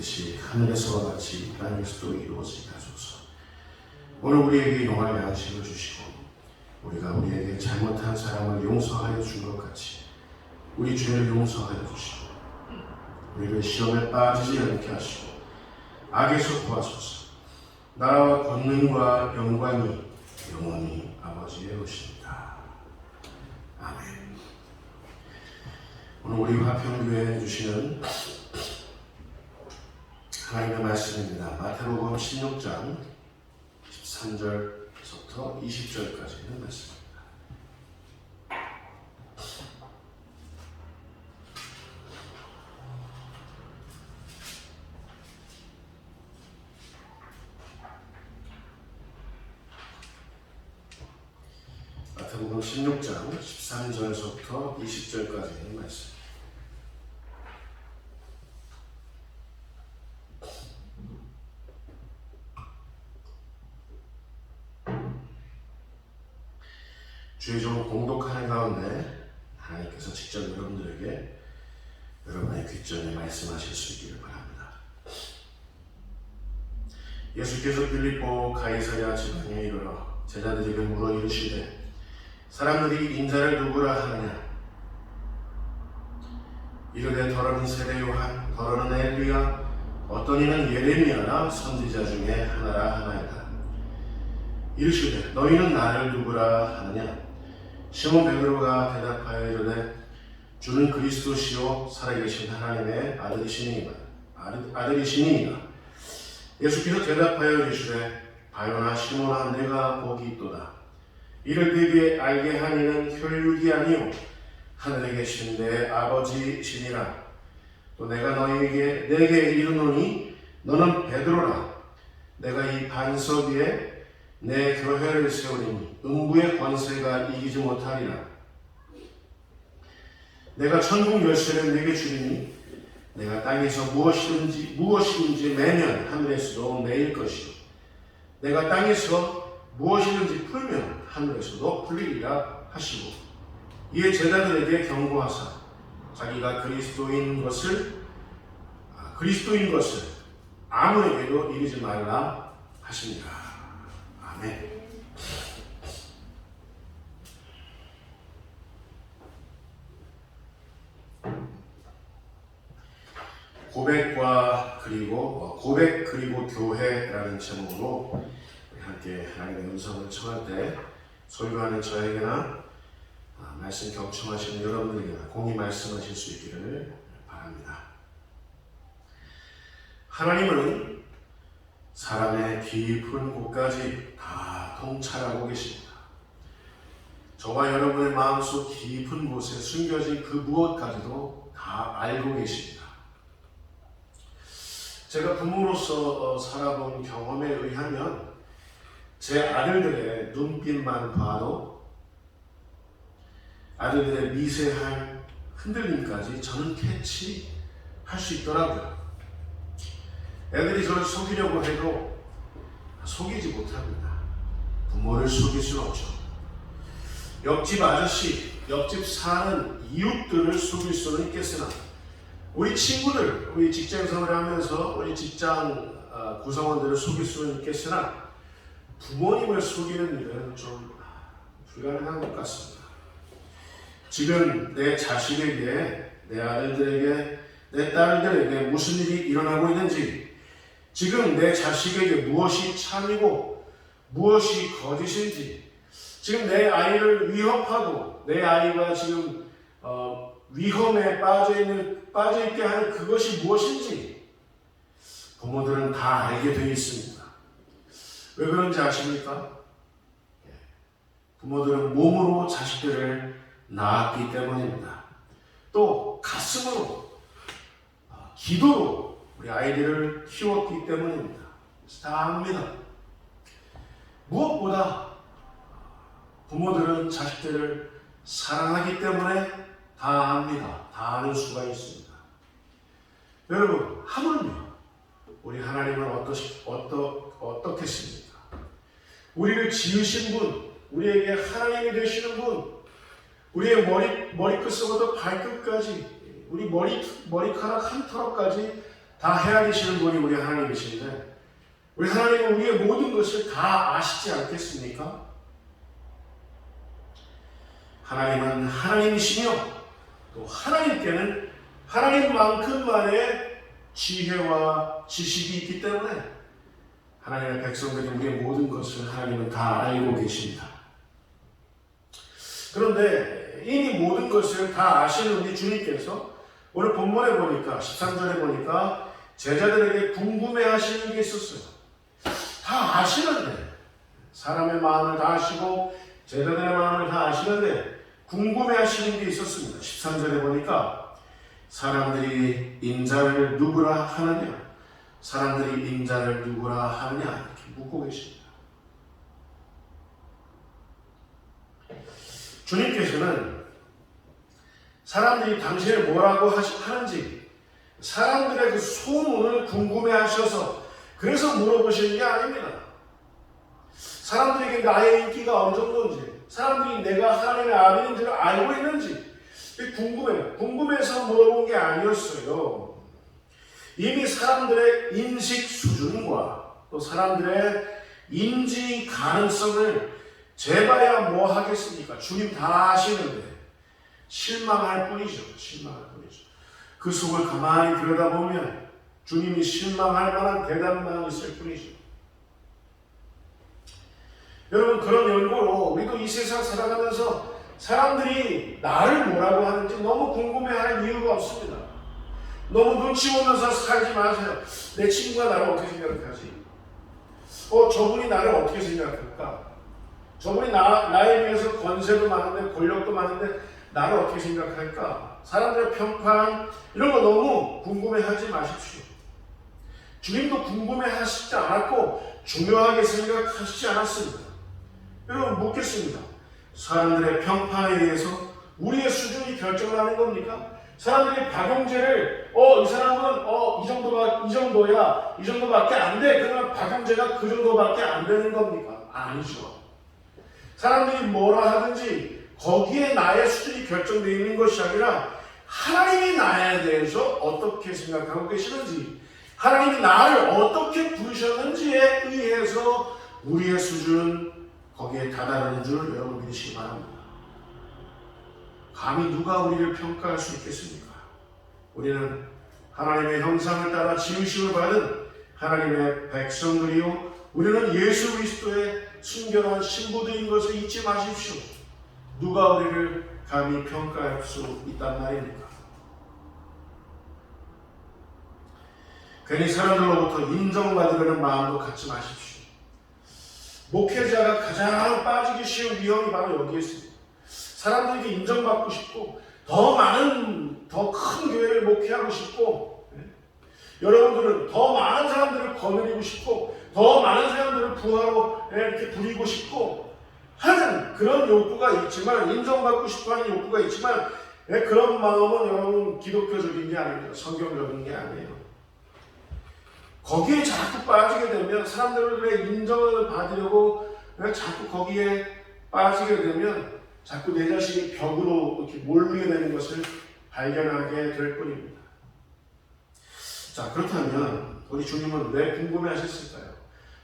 뜻이 하늘에서와 같이 땅에서도 이루어지게 하소서. 오늘 우리에게 용할 양식을 주시고 우리가 우리에게 잘못한 사람을 용서하여 준 것 같이 우리 죄를 용서하여 주시고 우리를 시험에 빠지지 않게 하시고 악에서 구하소서. 나라와 권능과 영광이 영원히 아버지의 것입니다. 아멘. 오늘 우리 화평교회에 주시는 하나님의 말씀입니다. 마태복음 16장 13절부터 20절까지 있는 말씀입니다. 마태복음 16장 13절에서부터 20절까지 있는 말씀. 주의 종 공독하는 가운데 하나님께서 직접 여러분들에게 여러분의 귓전에 말씀하실 수 있기를 바랍니다. 예수께서 빌립보 가이사랴 지방에 이르러 제자들에게 물어 이르시되 사람들이 인자를 누구라 하느냐? 이르되 더러는 세례 요한, 더러는 엘리야, 어떤 이는 예레미야나 선지자 중에 하나라 하나이다. 이르시되 너희는 나를 누구라 하느냐? 시몬 베드로가 대답하여 이르되 주는 그리스도시요 살아계신 하나님의 아들이시니이다. 예수께서 대답하여 이르시되 바요나 시몬아 내가 복이 있도다. 이를 네게 알게 하니는 혈육이 아니요 하늘에 계신 내 아버지시니라. 또 내가 내게 이르노니 너는 베드로라. 내가 이 반석 위에 내 교회를 세우리니 음부의 권세가 이기지 못하리라. 내가 천국 열쇠를 네게 주리니 내가 땅에서 무엇이든지 매면 하늘에서도 매일 것이요 내가 땅에서 무엇이든지 풀면 하늘에서도 풀리리라 하시고 이에 제자들에게 경고하사 자기가 그리스도인 것을 아무에게도 이르지 말라 하십니다. 아멘. 고백 그리고 교회라는 제목으로 함께 하나님의 음성을 청할 때 설교하는 저에게나 말씀 경청하시는 여러분들에게나 공히 말씀하실 수 있기를 바랍니다. 하나님은 사람의 깊은 곳까지 다 통찰하고 계십니다. 저와 여러분의 마음속 깊은 곳에 숨겨진 그 무엇까지도 다 알고 계십니다. 제가 부모로서 살아본 경험에 의하면 제 아들들의 눈빛만 봐도 아들들의 미세한 흔들림까지 저는 캐치할 수 있더라고요. 애들이 저를 속이려고 해도 속이지 못합니다. 부모를 속일 수는 없죠. 옆집 아저씨, 옆집 사는 이웃들을 속일 수는 있겠으나 우리 친구들, 우리 직장 생활을 하면서 우리 직장 구성원들을 속일 수는 있겠으나 부모님을 속이는 일은 좀 불가능한 것 같습니다. 지금 내 자식에게, 내 아들들에게, 내 딸들에게 무슨 일이 일어나고 있는지, 지금 내 자식에게 무엇이 참이고 무엇이 거짓인지, 지금 내 아이를 위협하고 내 아이가 지금 위험에 빠져있게 하는 그것이 무엇인지 부모들은 다 알게 되어 있습니다. 왜 그런지 아십니까? 부모들은 몸으로 자식들을 낳았기 때문입니다. 또 가슴으로, 기도로 우리 아이들을 키웠기 때문입니다. 그래서 다 압니다. 무엇보다 부모들은 자식들을 사랑하기 때문에 다 압니다. 다 아는 수가 있습니다. 여러분, 하물며 우리 하나님은 어떻겠습니까? 우리를 지으신 분, 우리에게 하나님이 되시는 분, 우리의 머리끝부터 발끝까지, 우리 머리카락 한 털까지 다 헤아리시는 분이 우리 하나님이신데 우리 하나님은 우리의 모든 것을 다 아시지 않겠습니까? 하나님은 하나님이시며 또 하나님께는 하나님만큼만의 지혜와 지식이 있기 때문에 하나님의 백성들이 우리의 모든 것을 하나님은 다 알고 계십니다. 그런데 이미 모든 것을 다 아시는 우리 주님께서 오늘 본문에 보니까 13절에 보니까 제자들에게 궁금해하시는 게 있었어요. 다 아시는데 사람의 마음을 다 아시고 제자들의 마음을 다 아시는데 궁금해하시는 게 있었습니다. 13절에 보니까 사람들이 인자를 누구라 하느냐, 사람들이 인자를 누구라 하느냐 이렇게 묻고 계십니다. 주님께서는 사람들이 당신을 뭐라고 하는지 사람들의 그 소문을 궁금해하셔서 그래서 물어보시는 게 아닙니다. 사람들에게 나의 인기가 어느 정도인지, 사람들이 내가 하나님의 아들인 줄 알고 있는지 궁금해서 물어본 게 아니었어요. 이미 사람들의 인식 수준과 또 사람들의 인지 가능성을 재봐야 뭐 하겠습니까? 주님 다 아시는데 실망할 뿐이죠. 실망할 뿐이죠. 그 속을 가만히 들여다보면 주님이 실망할 만한 대답만 있을 뿐이죠. 여러분, 그런 연고로 우리도 이 세상 살아가면서 사람들이 나를 뭐라고 하는지 너무 궁금해할 이유가 없습니다. 너무 눈치 보면서 살지 마세요. 내 친구가 나를 어떻게 생각하지? 저분이 나를 어떻게 생각할까? 저분이 나에 비해서 권세도 많은데 권력도 많은데 나를 어떻게 생각할까? 사람들의 평판 이런 거 너무 궁금해하지 마십시오. 주님도 궁금해하시지 않았고 중요하게 생각하시지 않았습니다. 여러분, 묻겠습니다. 사람들의 평판에 대해서 우리의 수준이 결정하는 겁니까? 사람들이 박용재를 이 사람은 이 정도야, 이 정도밖에 안 돼. 그러면 박용재가 그 정도밖에 안 되는 겁니까? 아니죠. 사람들이 뭐라 하든지 거기에 나의 수준이 결정되어 있는 것이 아니라 하나님이 나에 대해서 어떻게 생각하고 계시는지, 하나님이 나를 어떻게 부르셨는지에 의해서 우리의 수준은 거기에 다다르는 줄 여러분 믿으시기 바랍니다. 감히 누가 우리를 평가할 수 있겠습니까? 우리는 하나님의 형상을 따라 지으심을 받은 하나님의 백성들이요, 우리는 예수 그리스도의 순결한 신부들인 것을 잊지 마십시오. 누가 우리를 감히 평가할 수 있단 말입니까? 괜히 사람들로부터 인정받으려는 마음도 갖지 마십시오. 목회자가 가장 빠지기 쉬운 위험이 바로 여기에 있습니다. 사람들에게 인정받고 싶고 더 큰 교회를 목회하고 싶고, 여러분들은 더 많은 사람들을 거느리고 싶고 더 많은 사람들을 부하로 이렇게 부리고 싶고 하는 그런 욕구가 있지만, 인정받고 싶어하는 욕구가 있지만, 그런 마음은 여러분 기독교적인 게 아닙니다. 성경적인 게 아니에요. 거기에 자꾸 빠지게 되면, 사람들의 인정을 받으려고 자꾸 거기에 빠지게 되면 자꾸 내 자신이 벽으로 이렇게 몰리게 되는 것을 발견하게 될 뿐입니다. 자, 그렇다면 우리 주님은 왜 궁금해 하셨을까요?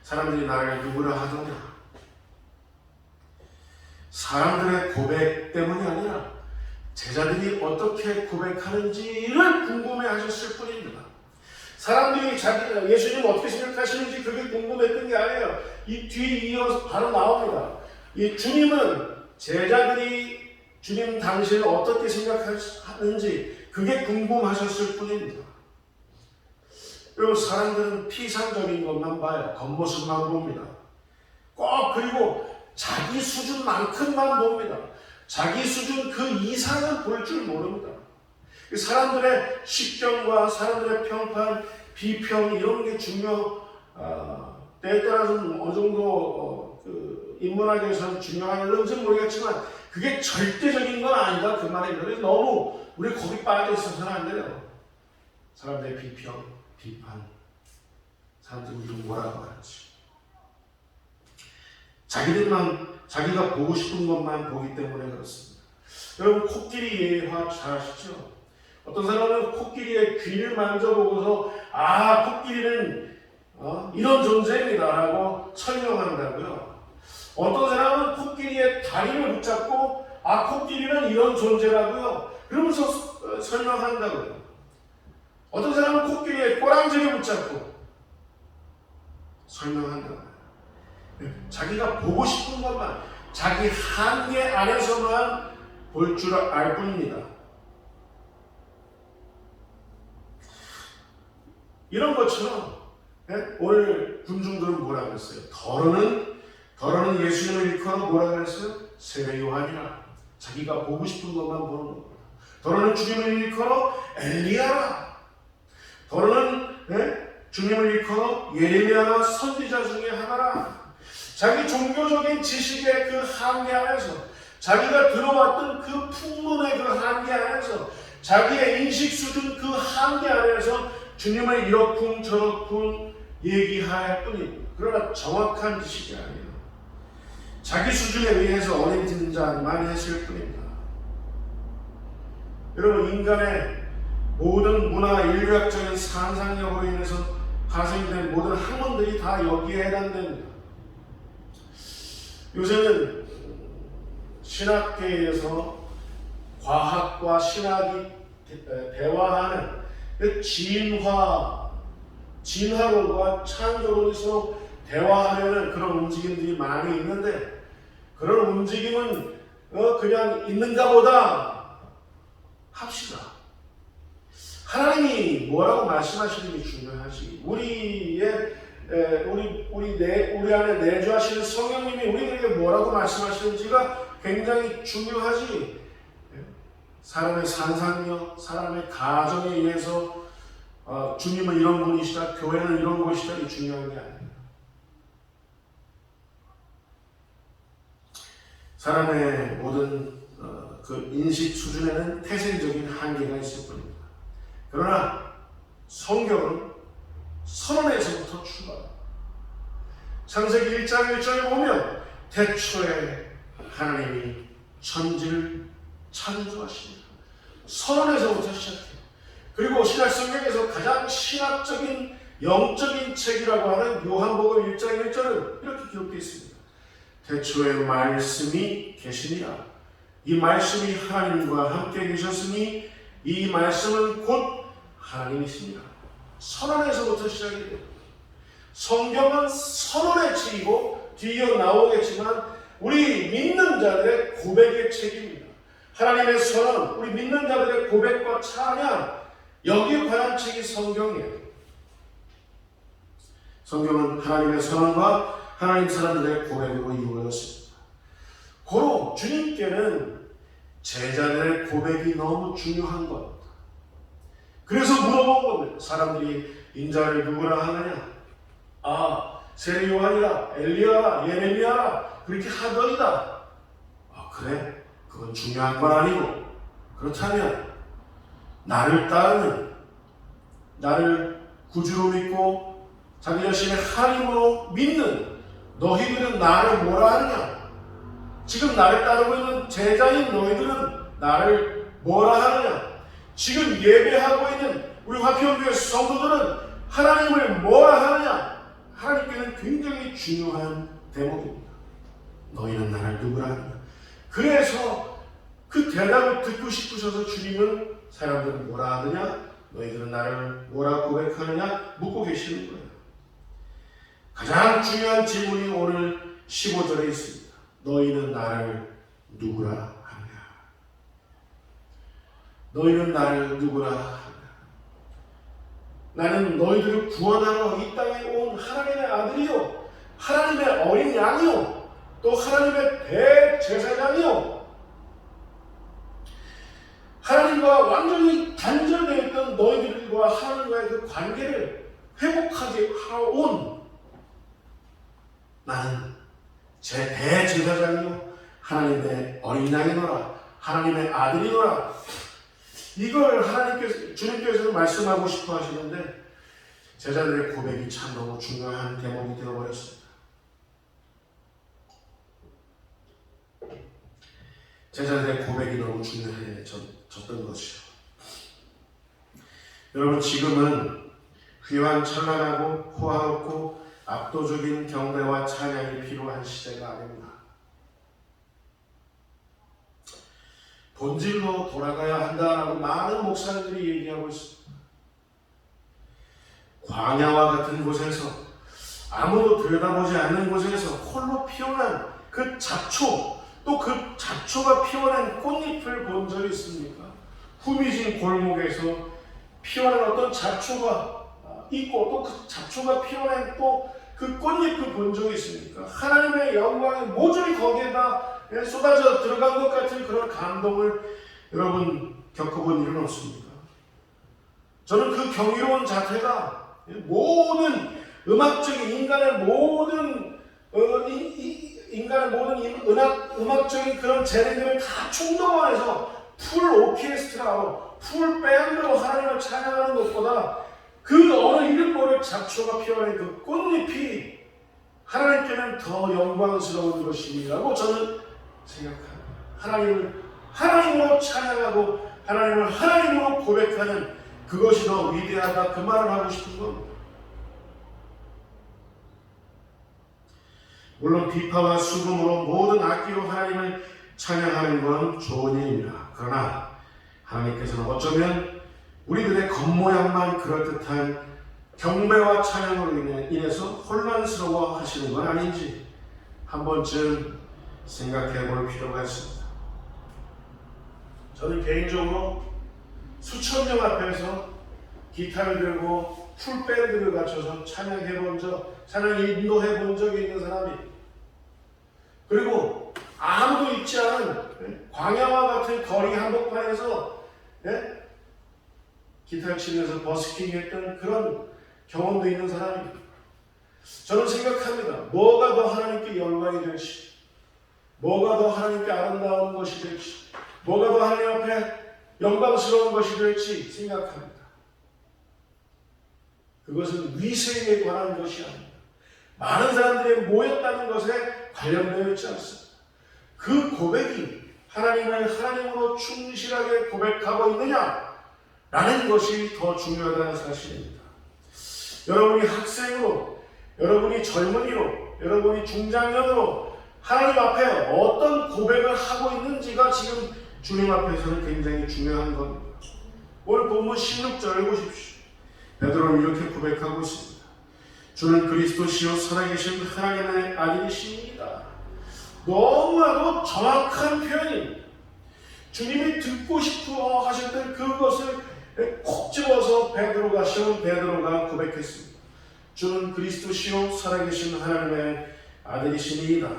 사람들이 나를 누구라 하더냐? 사람들의 고백 때문이 아니라 제자들이 어떻게 고백하는지를 궁금해 하셨을 뿐입니다. 사람들이 예수님 어떻게 생각하시는지 그게 궁금했던 게 아니에요. 이 뒤에 이어서 바로 나옵니다. 이 주님은 제자들이 주님 당신을 어떻게 생각하는지 그게 궁금하셨을 뿐입니다. 여러분, 사람들은 피상적인 것만 봐요. 겉모습만 봅니다. 그리고 자기 수준만큼만 봅니다. 자기 수준 그 이상은 볼 줄 모릅니다. 사람들의 식견과 사람들의 평판, 비평 이런 게 때에 따라서는 어느 정도 인문학에서는 중요한지 모르겠지만 그게 절대적인 건 아니다 그 말입니다. 그래서 너무 우리 거기 빠져 있어서는 안 돼요. 사람들의 비평, 비판, 사람들이 우리를 뭐라고 하는지, 자기가 보고 싶은 것만 보기 때문에 그렇습니다. 여러분, 코끼리 예화 잘 아시죠? 어떤 사람은 코끼리의 귀를 만져보고서 코끼리는 이런 존재입니다라고 설명한다고요. 어떤 사람은 코끼리의 다리를 붙잡고 코끼리는 이런 존재라고요. 그러면서 설명한다고요. 어떤 사람은 코끼리의 꼬랑지를 붙잡고 설명한다고요. 자기가 보고 싶은 것만, 자기 한계 안에서만 볼 줄 알 뿐입니다. 이런 것처럼 오늘 군중들은 뭐라 그랬어요? 더러는 예수님을 일컬어 뭐라 그랬어요? 세례 요한이라. 자기가 보고 싶은 것만 보는 겁니다. 더러는 주님을 일컬어 엘리야라. 더러는 주님을 일컬어 예레미야나 선지자 중에 하나라. 자기 종교적인 지식의 그 한계 안에서, 자기가 들어왔던 그 풍문의 그 한계 안에서, 자기의 인식 수준 그 한계 안에서 주님을 이렇쿵 저렇쿵 얘기할 뿐입니다. 그러나 정확한 지식이 아니에요. 자기 수준에 의해서 어린 등장만 했을 뿐입니다. 여러분, 인간의 모든 문화, 인류학적인 상상력으로 인해서 파생된 모든 학문들이 다 여기에 해당됩니다. 요새는 신학계에서 과학과 신학이 대화하는 진화론과 창조론이 서로 대화하려는 그런 움직임들이 많이 있는데, 그런 움직임은 그냥 있는가 보다 합시다. 하나님이 뭐라고 말씀하시는 게 중요하지. 우리 안에 내주하시는 성령님이 우리에게 뭐라고 말씀하시는지가 굉장히 중요하지. 사람의 상상력, 사람의 가정에 의해서 주님은 이런 분이시다, 교회는 이런 곳이다, 이 중요한 게 아닙니다. 사람의 모든 그 인식 수준에는 태생적인 한계가 있을 뿐입니다. 그러나 성경은 선언에서부터 출발합니다. 창세기 1장 1절에 보면 태초에 하나님이 천지를 창조하십니다. 선언에서부터 시작해요. 그리고 신약 성경에서 가장 신학적인 영적인 책이라고 하는 요한복음 1장 1절은 이렇게 기록되어 있습니다. 태초에 말씀이 계시니라. 이 말씀이 하나님과 함께 계셨으니 이 말씀은 곧 하나님이십니다. 선언에서부터 시작이 돼요. 성경은 선언의 책이고 뒤이어 나오겠지만 우리 믿는 자들의 고백의 책입니다. 하나님의 선언, 우리 믿는 자들의 고백과 찬양, 여기에 관한 책이 성경이에요. 성경은 하나님의 선언과 하나님 사람들의 고백으로 이루어졌습니다. 고로 주님께는 제자들의 고백이 너무 중요한 겁니다. 그래서 물어본 겁니다. 사람들이 인자를 누구라 하느냐? 세례 요한이라, 엘리야라, 예레미야라 그렇게 하더이다. 그래? 그건 중요한 건 아니고, 그렇다면 나를 따르는, 나를 구주로 믿고 자기 자신의 하나님으로 믿는 너희들은 나를 뭐라 하느냐? 지금 나를 따르고 있는 제자인 너희들은 나를 뭐라 하느냐? 지금 예배하고 있는 우리 화평교회 성도들은 하나님을 뭐라 하느냐? 하나님께는 굉장히 중요한 대목입니다. 너희는 나를 누구라 하느냐? 그래서 그 대답을 듣고 싶으셔서 주님은 사람들은 뭐라 하느냐? 너희들은 나를 뭐라 고백하느냐? 묻고 계시는 거예요. 가장 중요한 질문이 오늘 15절에 있습니다. 너희는 나를 누구라 하느냐? 너희는 나를 누구라 하느냐? 나는 너희들을 구원하러 이 땅에 온 하나님의 아들이요, 하나님의 어린 양이요, 또 하나님의 대제사장이요, 하나님과 완전히 단절되어 있던 너희들과 하나님과의 그 관계를 회복하게 하러 온 나는 제 대제사장이요 하나님의 어린 양이노라, 하나님의 아들이노라. 이걸 주님께서 말씀하고 싶어 하시는데 제자들의 고백이 참 너무 중요한 대목이 되어버렸습니다. 제자들의 고백이 너무 중요해졌던 것이요. 여러분, 지금은 휘황찬란하고 호화롭고 압도적인 경배와 찬양이 필요한 시대가 아닙니다. 본질로 돌아가야 한다라고 많은 목사님들이 얘기하고 있습니다. 광야와 같은 곳에서, 아무도 들여다보지 않는 곳에서 홀로 피어난 그 잡초, 또 그 잡초가 피어난 꽃잎을 본 적이 있습니까? 후미진 골목에서 피어난 어떤 잡초가 있고, 또 그 잡초가 피어난 또 그 꽃잎을 본 적이 있습니까? 하나님의 영광이 모조리 거기에다 쏟아져 들어간 것 같은 그런 감동을 여러분 겪어본 일은 없습니까? 저는 그 경이로운 자태가 모든 음악적인 인간의 모든 음악적인 그런 재능들을 다 총동원해서 풀 오케스트라로, 풀 밴드로 하나님을 찬양하는 것보다 그 어느 이름 모를 잡초가 피어난 그 꽃잎이 하나님께는 더 영광스러운 것이라고 저는 생각합니다. 하나님을 하나님으로 찬양하고 하나님을 하나님으로 고백하는 그것이 더 위대하다, 그 말을 하고 싶은 겁니다. 물론 비파와 수금으로 모든 악기로 하나님을 찬양하는 건 좋은 일입니다. 그러나 하나님께서는 어쩌면 우리들의 겉모양만 그럴듯한 경배와 찬양으로 인해서 혼란스러워 하시는 건 아닌지 한 번쯤 생각해 볼 필요가 있습니다. 저는 개인적으로 수천 명 앞에서 기타를 들고 풀밴드를 갖춰서 찬양 인도해 본 적이 있는 사람이, 그리고 아무도 있지 않은 광야와 같은 거리 한복판에서 기타를 치면서 버스킹 했던 그런 경험도 있는 사람입니다. 저는 생각합니다. 뭐가 더 하나님께 영광이 될지, 뭐가 더 하나님께 아름다운 것이 될지, 뭐가 더 하나님 앞에 영광스러운 것이 될지 생각합니다. 그것은 위세에 관한 것이 아닙니다. 많은 사람들이 모였다는 것에 관련되어 있지 않습니다. 그 고백이 하나님을 하나님으로 충실하게 고백하고 있느냐 라는 것이 더 중요하다는 사실입니다. 여러분이 학생으로, 여러분이 젊은이로, 여러분이 중장년으로 하나님 앞에 어떤 고백을 하고 있는지가 지금 주님 앞에서는 굉장히 중요한 겁니다. 오늘 본문 16절을 보십시오. 베드로는 이렇게 고백하고 있습니다. 주는 그리스도시요 살아계신 하나님의 아들이십니다. 너무나도 정확한 표현입니다. 주님이 듣고 싶어 하셨던 그것을 콕 집어서 시몬 베드로가 고백했습니다. 주는 그리스도시요 살아계신 하나님의 아들이시니이다.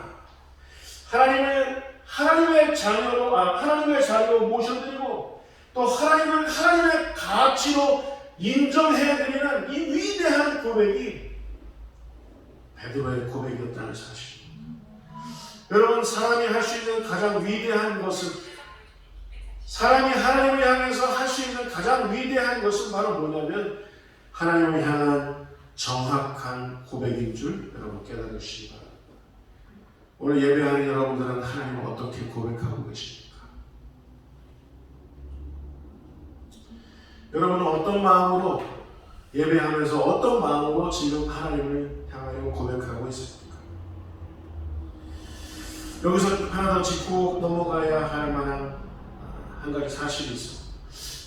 하나님의 자녀로 모셔드리고 또 하나님을 하나님의 가치로 인정해드리는 이 위대한 고백이 베드로의 고백이었다는 사실입니다. 여러분, 사람이 할 수 있는 가장 위대한 것은, 사람이 하나님을 향해서 할 수 있는 가장 위대한 것은 바로 뭐냐면 하나님을 향한 정확한 고백인 줄 여러분 깨달으시기 바랍니다. 오늘 예배하는 여러분들은 하나님을 어떻게 고백하고 계십니까? 여러분은 어떤 마음으로 예배하면서 어떤 마음으로 지금 하나님을 향하여 고백하고 있습니까? 여기서 하나 더 짚고 넘어가야 할 만한 한 가지 사실이 있습니다.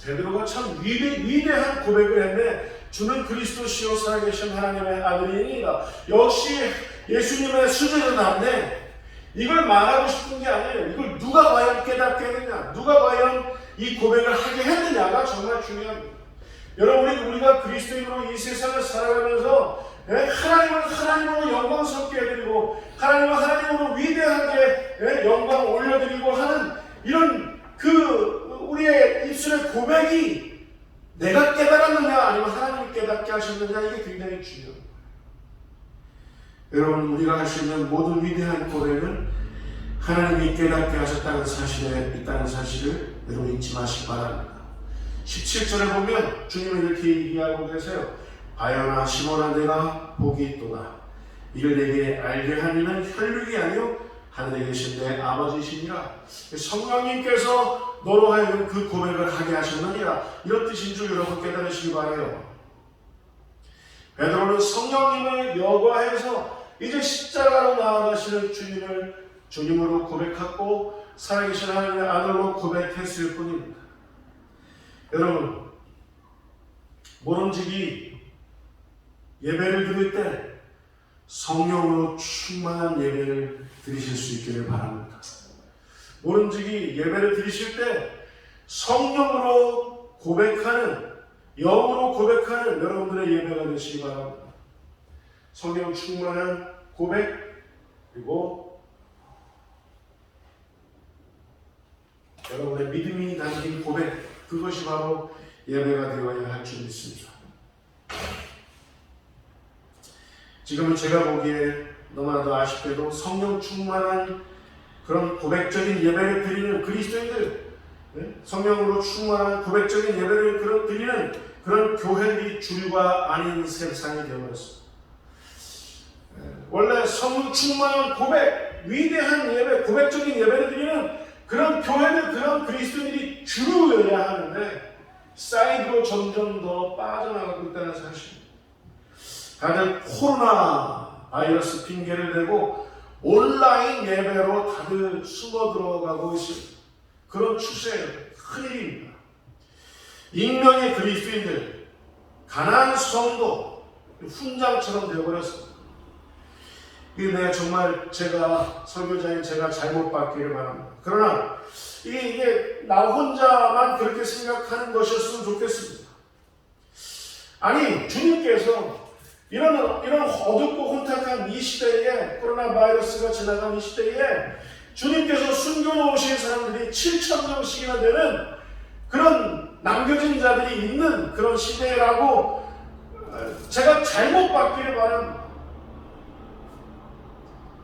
베드로가 참 위대한 고백을 했는데 주는 그리스도시요 살아계신 하나님의 아들이니이다. 역시 예수님의 수제자 답네. 이걸 말하고 싶은 게 아니에요. 이걸 누가 과연 깨닫게 했느냐, 누가 과연 이 고백을 하게 했느냐가 정말 중요합니다. 여러분, 우리가 그리스도인으로 이 세상을 살아가면서 하나님을 하나님으로 영광스럽게 해드리고 하나님을 하나님으로 위대하게 영광 올려드리고 하는 이런 우리의 입술의 고백이 내가 깨달았느냐 아니면 하나님이 깨닫게 하셨느냐, 이게 굉장히 중요합니다. 여러분, 우리가 할 수 있는 모든 위대한 고백은 하나님이 깨닫게 하셨다는 사실에 있다는 사실을 여러분 잊지 마시기 바랍니다. 17절에 보면 주님은 이렇게 얘기하고 계세요. 바요나 시몬아, 내가 복이 있도다. 이를 내게 알게 하니는 혈육이 아니요 하늘에 계신 내 아버지시니라. 성령님께서 너로 하여금 그 고백을 하게 하셨느니라. 이런 뜻인 줄 여러분 깨달으시기 바라요. 베드로는 성령님을 여과해서 이제 십자가로 나아가시는 주님을 주님으로 고백하고 살아계신 하나님의 아들로 고백했을 뿐입니다. 여러분, 모름지기 예배를 드릴 때 성령으로 충만한 예배를 드리실 수 있기를 바랍니다. 모름지기 예배를 드리실 때 성령으로 고백하는, 영으로 고백하는 여러분들의 예배가 되시기 바랍니다. 성령 충만한 고백, 그리고 여러분의 믿음이 담긴 고백, 그것이 바로 예배가 되어야 할 줄 믿습니다. 지금은 제가 보기에 너무나도 아쉽게도 성령 충만한 그런 고백적인 예배를 드리는 그리스도인들, 성령으로 충만한 고백적인 예배를 드리는 그런 교회들이 주류가 아닌 세상이 되어버렸습니다. 원래 성령 충만한 고백, 위대한 예배, 고백적인 예배를 드리는 그런 교회들, 그런 그리스도인들이 주류여야 하는데 사이드로 점점 더 빠져나가고 있다는 사실입니다. 다들 코로나 바이러스 핑계를 대고 온라인 예배로 다들 숨어 들어가고 있습니다. 그런 추세예요. 큰일입니다. 익명의 그리스도인들, 가난한 성도, 훈장처럼 되어버렸습니다. 이게 정말 제가 설교자인 제가 잘못 받기를 바랍니다. 그러나 이게 나 혼자만 그렇게 생각하는 것이었으면 좋겠습니다. 아니, 주님께서 이런 어둡고 혼탁한 이 시대에, 코로나 바이러스가 지나간 이 시대에 주님께서 숨겨놓으신 사람들이 7,000명씩이나 되는 그런 남겨진 자들이 있는 그런 시대라고 제가 잘못 받기를 바랍니다.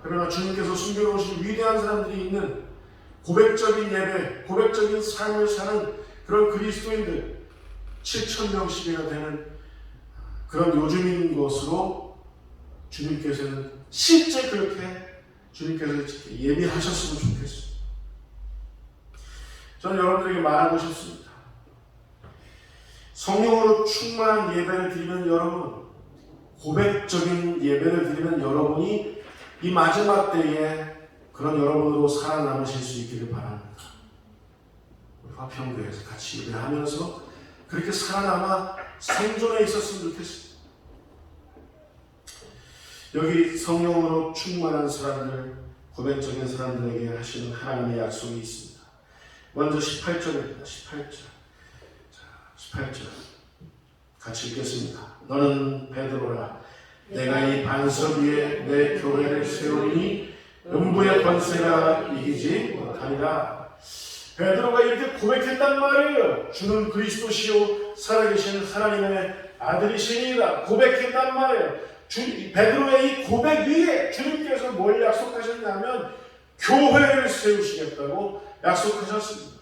그러나 주님께서 숨겨놓으신 위대한 사람들이 있는 고백적인 예배, 고백적인 삶을 사는 그런 그리스도인들 7,000명씩이나 되는 그런 요즘인 것으로 주님께서는 실제 그렇게 주님께서 예비하셨으면 좋겠습니다. 저는 여러분들에게 말하고 싶습니다. 성령으로 충만한 예배를 드리는 여러분, 고백적인 예배를 드리는 여러분이 이 마지막 때에 그런 여러분으로 살아남으실 수 있기를 바랍니다. 우리 화평교회에서 같이 예배하면서 그렇게 살아남아 생존해 있었으면 좋겠습니다. 여기 성령으로 충만한 사람들, 고백적인 사람들에게 하시는 하나님의 약속이 있습니다. 먼저 18절입니다. 18절. 자, 18절. 같이 읽겠습니다. 너는 베드로라. 내가 이 반석 위에 내 교회를 세우니 음부의 권세가 이기지 못하니라. 베드로가 이렇게 고백했단 말이에요. 주는 그리스도시요 살아계신 하나님의 아들이시니라. 고백했단 말이에요. 베드로의 이 고백 위에 주님께서 뭘 약속하셨냐면 교회를 세우시겠다고 약속하셨습니다.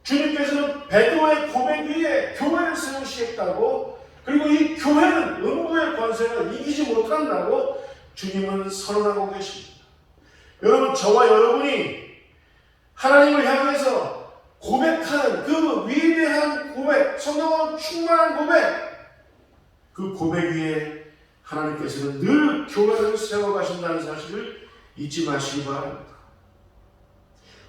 주님께서는 베드로의 고백 위에 교회를 세우시겠다고, 그리고 이 교회는 음부의 권세가 이기지 못한다고 주님은 선언하고 계십니다. 여러분, 저와 여러분이 하나님을 향해서 고백하는 그 위대한 고백, 성령으로 충만한 고백, 그 고백 위에 하나님께서는 늘 교회를 세워가신다는 사실을 잊지 마시기 바랍니다.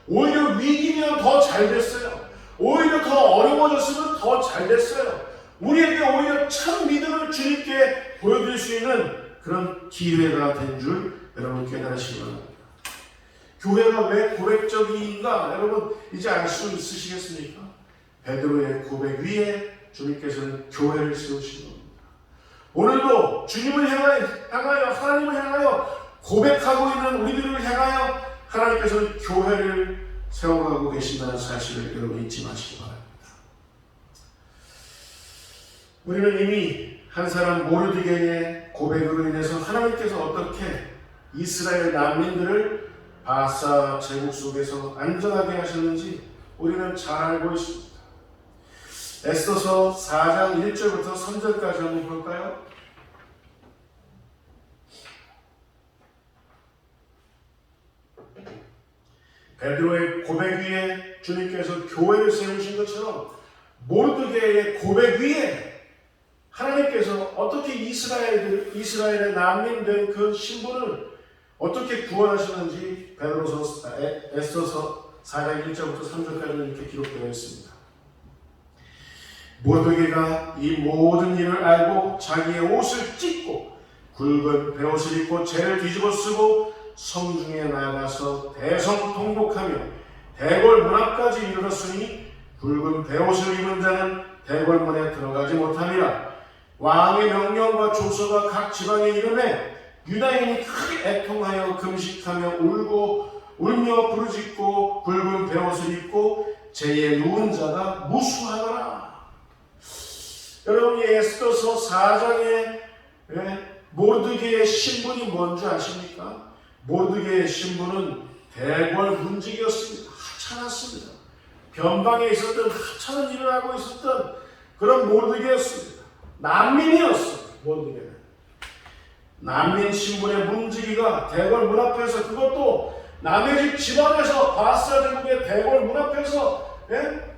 오히려 위기면 더 잘 됐어요. 오히려 더 어려워졌으면 더 잘 됐어요. 우리에게 오히려 참 믿음을 주님께 보여드릴 수 있는 그런 기회가 된 줄 여러분 깨달으시기 바랍니다. 교회가 왜 고백적인가? 여러분 이제 알 수 있으시겠습니까? 베드로의 고백 위에 주님께서는 교회를 세우신 겁니다. 오늘도 주님을 향하여 하나님을 향하여 고백하고 있는 우리들을 향하여 하나님께서는 교회를 세워가고 계신다는 사실을 여러분 잊지 마시기 바랍니다. 우리는 이미 한 사람 모르드게의 고백으로 인해서 하나님께서 어떻게 이스라엘 난민들을 바사 제국 속에서 안전하게 하셨는지 우리는 잘 알고 있습니다. 에스더서 4장 1절부터 3절까지 한번 볼까요? 베드로의 고백 위에 주님께서 교회를 세우신 것처럼 모르드게의 고백 위에 하나님께서 어떻게 이스라엘의 난민된 그 신분을 어떻게 구원하시는지 에스더서 4장 1절부터 3절까지 이렇게 기록되어 있습니다. 모르드게가 이 모든 일을 알고 자기의 옷을 찢고 굵은 베옷을 입고 죄를 뒤집어 쓰고 성중에 나가서 대성통곡하며 대궐 문 앞까지 이르렀으니 굵은 베옷을 입은 자는 대궐 문에 들어가지 못하니라. 왕의 명령과 조서가 각 지방에 이르매 유다인이 크게 애통하여 금식하며 울며 부르짖고 굵은 베옷을 입고 죄에 누운 자가 무수하더라. 여러분, 이 에스더서 4장에 모르드게의 신분이 뭔지 아십니까? 모르드게의 신분은 대궐 문직이었습니다. 하찮았습니다. 변방에 있었던 하찮은 일을 하고 있었던 그런 모르드게였습니다. 난민이었어요. 모르드게는 난민 신분의 문지기가 대궐 문 앞에서, 그것도 남의 집 지방에서 바사 제국의 대궐 문 앞에서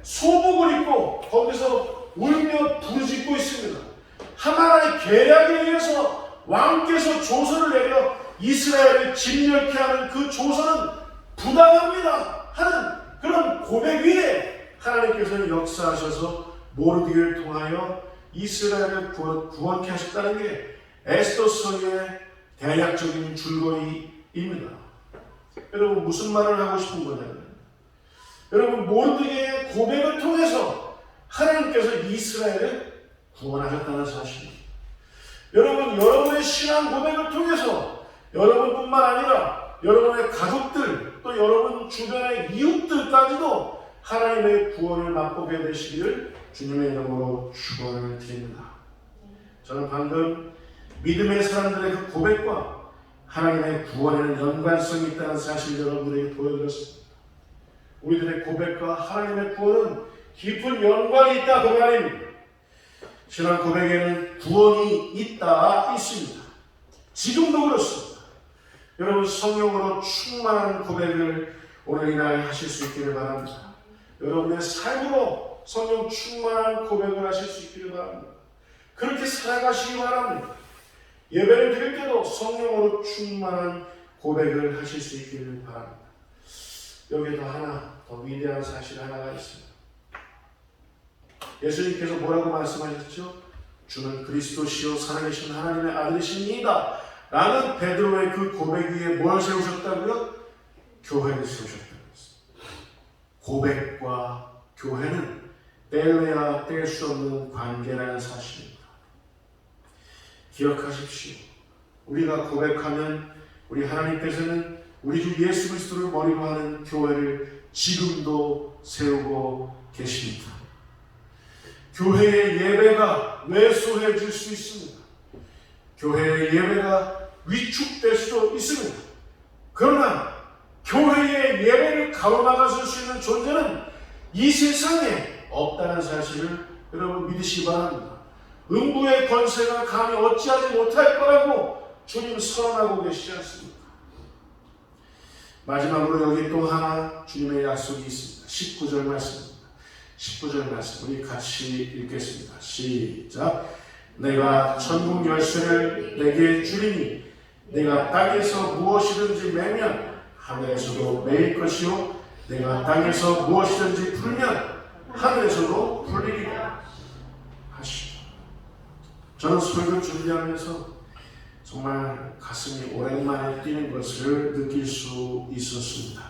소복을 입고 거기서 울며 부르짖고 있습니다. 하나님의 계략에 의해서 왕께서 조서를 내려 이스라엘을 진멸케 하는 그 조서는 부당합니다 하는 그런 고백 위에 하나님께서는 역사하셔서 모르드게를 통하여 이스라엘을 구원케 하셨다는 게 에스더서의 대략적인 줄거리입니다. 여러분, 무슨 말을 하고 싶은 거냐면, 여러분, 모르드게의 고백을 통해서 하나님께서 이스라엘을 구원하셨다는 사실입니다. 여러분, 여러분의 신앙 고백을 통해서 여러분뿐만 아니라 여러분의 가족들, 또 여러분 주변의 이웃들까지도 하나님의 구원을 맛보게 되시기를 주님의 이름으로 축원을 드립니다. 저는 방금 믿음의 사람들의 그 고백과 하나님의 구원에는 연관성이 있다는 사실을 여러분에게 보여드렸습니다. 우리들의 고백과 하나님의 구원은 깊은 연관이 있다, 그 말입니다. 신앙 고백에는 구원이 있습니다. 지금도 그렇습니다. 여러분, 성령으로 충만한 고백을 오늘 이날 하실 수 있기를 바랍니다. 여러분의 삶으로 성령 충만한 고백을 하실 수 있기를 바랍니다. 그렇게 살아가시기 바랍니다. 예배를 드릴 때도 성령으로 충만한 고백을 하실 수 있기를 바랍니다. 여기에 더 위대한 사실 하나가 있습니다. 예수님께서 뭐라고 말씀하셨죠? 주는 그리스도시요 살아계신 하나님의 아들이십니다 라는 베드로의 그 고백 위에 뭘 세우셨다고요? 교회를 세우셨다고 했습니다. 고백과 교회는 뗄래야 뗄 수 없는 관계라는 사실입니다. 기억하십시오. 우리가 고백하면 우리 하나님께서는 우리 주 예수 그리스도를 머리로 하는 교회를 지금도 세우고 계십니다. 교회의 예배가 왜소해질 수 있습니다. 교회의 예배가 위축될 수도 있습니다. 그러나 교회의 예배를 가로막아줄 수 있는 존재는 이 세상에 없다는 사실을 여러분 믿으시기 바랍니다. 음부의 권세가 감히 어찌하지 못할 거라고 주님 선언하고 계시지 않습니까? 마지막으로 여기 또 하나 주님의 약속이 있습니다. 19절 말씀입니다. 19절 말씀 우리 같이 읽겠습니다. 시작. 내가 천국 열쇠를 내게 주리니 내가 땅에서 무엇이든지 매면 하늘에서도 매일 것이요 내가 땅에서 무엇이든지 풀면 하늘에서도 풀리리라 하시오. 저는 설교 준비하면서 정말 가슴이 오랜만에 뛰는 것을 느낄 수 있었습니다.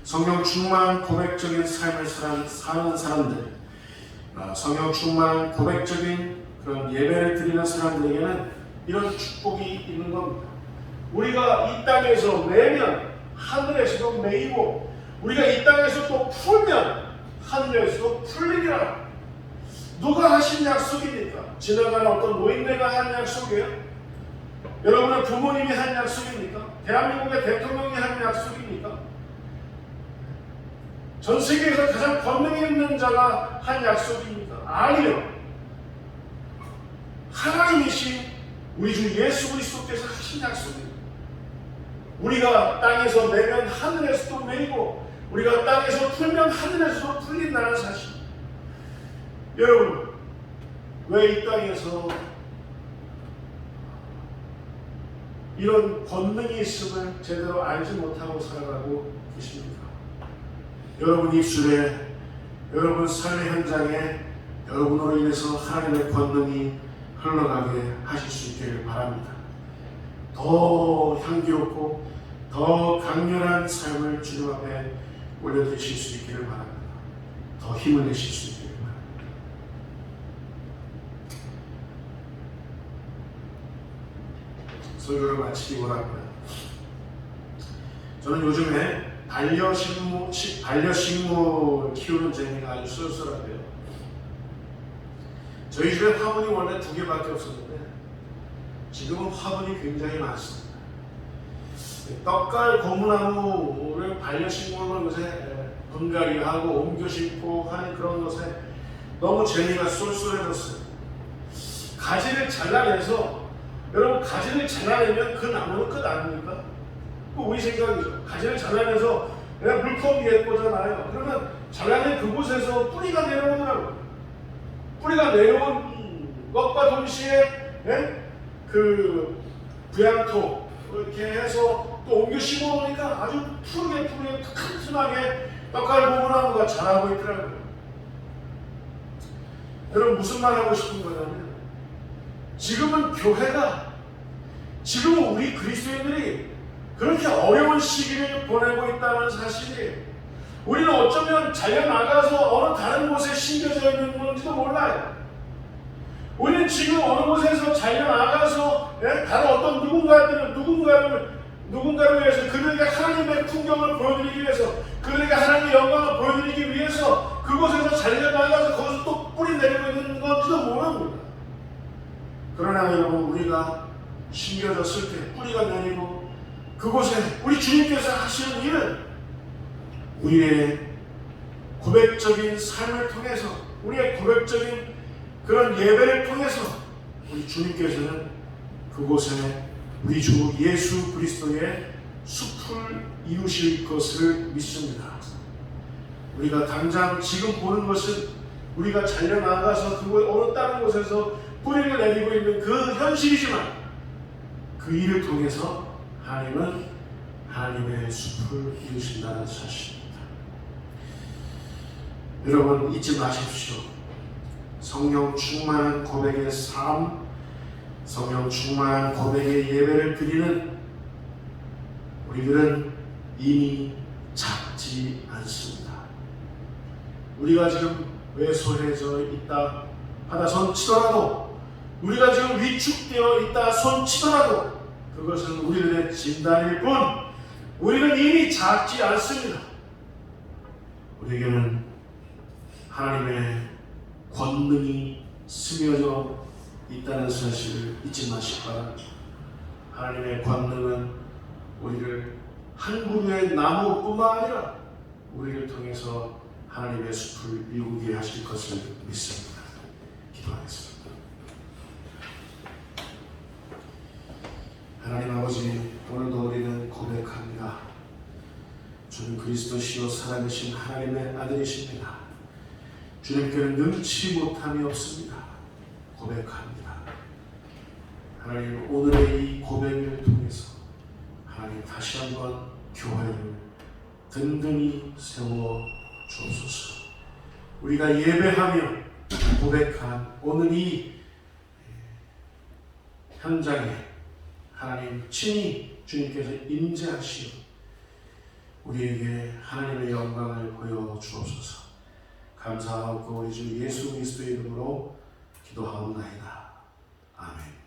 성령 충만한 고백적인 삶을 사는 사람들, 성령 충만한 고백적인 그런 예배를 드리는 사람들에게는 이런 축복이 있는 겁니다. 우리가 이 땅에서 매면 하늘에서도 매이고 우리가 이 땅에서 또 풀면 하늘에서도 풀리리라. 누가 하신 약속입니까? 지나가는 어떤 노인네가 한 약속이에요? 여러분의 부모님이 한 약속입니까? 대한민국의 대통령이 한 약속입니까? 전 세계에서 가장 권능 있는 자가 한 약속입니까? 아니요. 하나님이신 우리 주 예수 그리스도께서 하신 약속입니다. 우리가 땅에서 내면 하늘에서도 내리고 우리가 땅에서 풀면 하늘에서도 풀린다는 사실. 여러분, 왜 이 땅에서 이런 권능이 있음을 제대로 알지 못하고 살아가고 계십니까? 여러분 입술에, 여러분 삶의 현장에 여러분으로 인해서 하나님의 권능이 흘러가게 하실 수 있기를 바랍니다. 더 향기롭고 더 강렬한 삶을 주님 앞에 올려드리실 수 있기를 바랍니다. 더 힘을 내실 수 있기를 바랍니다. 설교를 마치기 원합니다. 저는 요즘에 반려식물 키우는 재미가 아주 쏠쏠한데요. 저희 집에 화분이 원래 2개밖에 없었는데 지금은 화분이 굉장히 많습니다. 떡갈 고무나무를 반려식물로 요새 분갈이하고 옮겨 심고 하는 그런 것에 너무 재미가 쏠쏠해졌어요. 가지를 잘라내서, 여러분 가지를 잘라내면 그 나무는 끝 아닙니까? 우리 생각이죠. 가지를 잘라내서 그냥 물컵 위에 꽂아놔요. 그러면 잘라낸 그곳에서 뿌리가 내려오더라고요. 뿌리가 내려온 것과 동시에 그 부양토 이렇게 해서 또 옮겨 심어놓으니까 아주 푸르게 튼튼하게 떡갈 고무나무가 자라고 있더라고요. 여러분 무슨 말 하고 싶은 거냐면, 지금은 교회가, 지금은 우리 그리스도인들이 그렇게 어려운 시기를 보내고 있다는 사실이, 우리는 어쩌면 잘려나가서 어느 다른 곳에 심겨져 있는 건지도 몰라요. 우리는 지금 어느 곳에서 잘려나가서 다른 어떤 누군가를 위해서, 그들에게 하나님의 풍경을 보여드리기 위해서, 그들에게 하나님의 영광을 보여드리기 위해서 그곳에서 잘려나가서 거기서 또 뿌리 내리고 있는 건지도 모릅니다. 그러나 여러분, 우리가 심겨졌을 때 뿌리가 내리고 그곳에 우리 주님께서 하시는 일은 우리의 고백적인 삶을 통해서, 우리의 고백적인 그런 예배를 통해서 우리 주님께서는 그곳에 우리 주 예수 그리스도의 숲을 이루실 것을 믿습니다. 우리가 당장 지금 보는 것은 우리가 잘려나가서 어느 다른 곳에서 뿌리를 내리고 있는 그 현실이지만, 그 일을 통해서 하나님은 하나님의 숲을 이루신다는 사실입니다. 여러분 잊지 마십시오. 성령 충만한 고백의 삶, 성령 충만한 고백의 예배를 드리는 우리들은 이미 작지 않습니다. 우리가 지금 왜소해져 있다 하다 손치더라도, 우리가 지금 위축되어 있다 손치더라도 그것은 우리들의 진단일 뿐 우리는 이미 작지 않습니다. 우리에게는 하나님의 권능이 스며져 있다는 사실을 잊지 마시기 바랍니다. 하나님의 권능은 우리를 한 그루의 나무뿐만 아니라 우리를 통해서 하나님의 숲을 이루게 하실 것을 믿습니다. 기도하겠습니다. 하나님 아버지, 오늘도 우리는 고백합니다. 주는 그리스도시요 살아계신 하나님의 아들이십니다. 주님께는 능치 못함이 없습니다. 고백합니다. 하나님, 오늘의 이 고백을 통해서 하나님 다시 한번 교회를 든든히 세워 주옵소서. 우리가 예배하며 고백한 오늘 이 현장에 하나님 친히 주님께서 임재하시어 우리에게 하나님의 영광을 보여 주옵소서. 감사하고 우리 주 예수 그리스도의 이름으로 기도하옵나이다. 아멘.